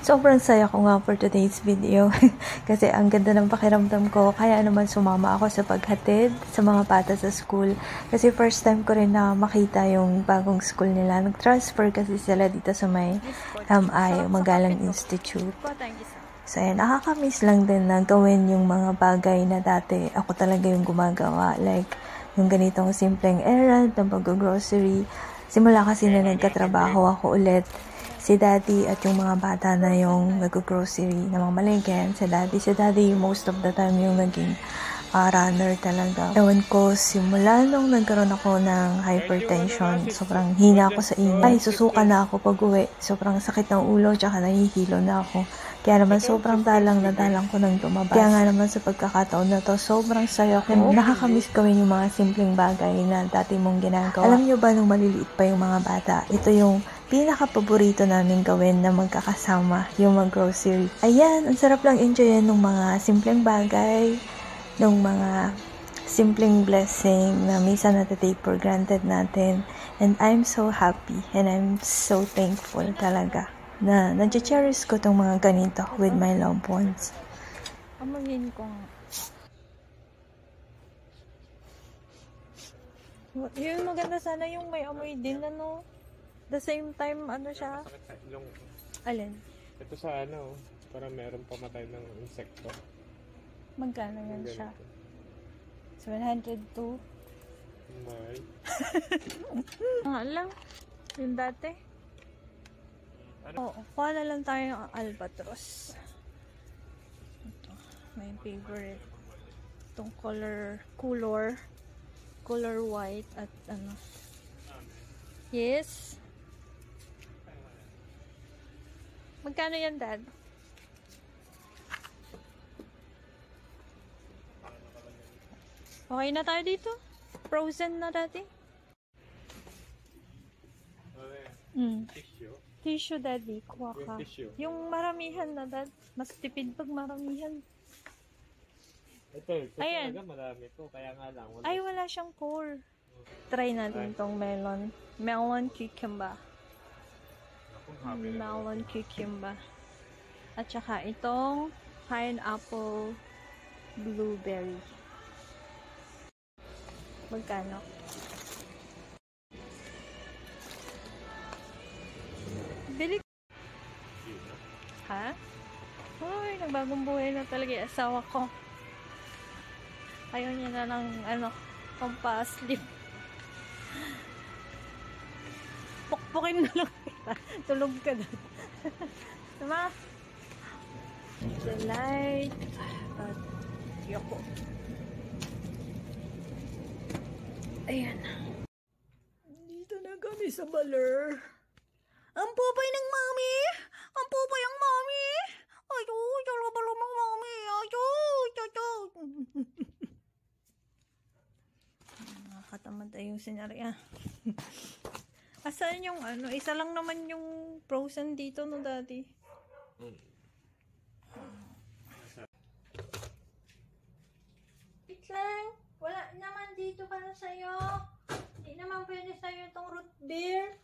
Sobrang saya ko nga for today's video kasi ang ganda ng pakiramdam ko, kaya naman sumama ako sa paghatid sa mga bata sa school kasi first time ko rin na makita yung bagong school nila. Nag-transfer kasi sila dito sa may MI, Magalang Institute. So ayan, nakakamiss lang din na gawin yung mga bagay na dati ako talaga yung gumagawa, like yung ganitong simpleng errand, ng pag-grocery. Simula kasi na nagkatrabaho ako ulit, si daddy at yung mga bata na yung nag-grocery na mga malingkin. Si daddy most of the time yung naging runner talaga. Ewan ko, simula nung nagkaroon ako ng hypertension, sobrang hina ako sa init. Ay, susuka na ako pag uwi. Sobrang sakit ng ulo, tsaka nahihilo na ako. Kaya naman sobrang dalang ko nang lumabas. Kaya nga naman sa pagkakataon na to, sobrang saya ko. Nakakamiss gawin yung mga simpleng bagay na dati mong ginagawa. Alam nyo ba nung maliliit pa yung mga bata, ito yung pinaka-paborito namin gawin na magkakasama, yung mag-grocery. Ayan, ang sarap lang enjoyin ng mga simpleng bagay, ng mga simpleng blessing na minsan natatake for granted natin. And I'm so happy and I'm so thankful talaga na nag-cherish ko tong mga ganito with my loved ones. Amuyin ko nga. Yung maganda sana yung may amoy din, ano? The same time, ano siya? Alin? Ito sa ano, para meron pamatay ng insekto. Magkano yan siya? 702? May. Nga lang. Yung dati. Oo, kuha na lang tayo ng albatros. Ito, my favorite. Itong color white at ano. Yes. Magkano yan, Dad? Okay na tayo dito? Frozen na dati? Tissue? Tissue, Daddy. Kuha ka. Yung tissue? Yung maramihan na, Dad. Mas tipid pag maramihan. Ito ayan. Talaga marami to. Kaya nga lang. Ay, wala siyang core. Try natin tong melon. Melon cucumber. Melon cucumber. At saka itong pineapple blueberry. Magkano? Bili. Ha? Hoy, nagbagong buhay na talaga yung asawa ko. Ayaw niya na ng ano, pampaslip. Pukpukin na lang kita. Tulog ka doon. Tama? The light. At yoko. Ayan. Dito na kami sa baler. Ang pupay ng mami! Ang pupay ang mami! Ayun, talabalo ng mami! Ayun! Nakakatamad yung senarya. Asan yung ano? Isa lang naman yung frozen dito, no, Daddy? Wait lang. Wala naman dito para sa'yo. Hindi naman pwede sa'yo itong root beer.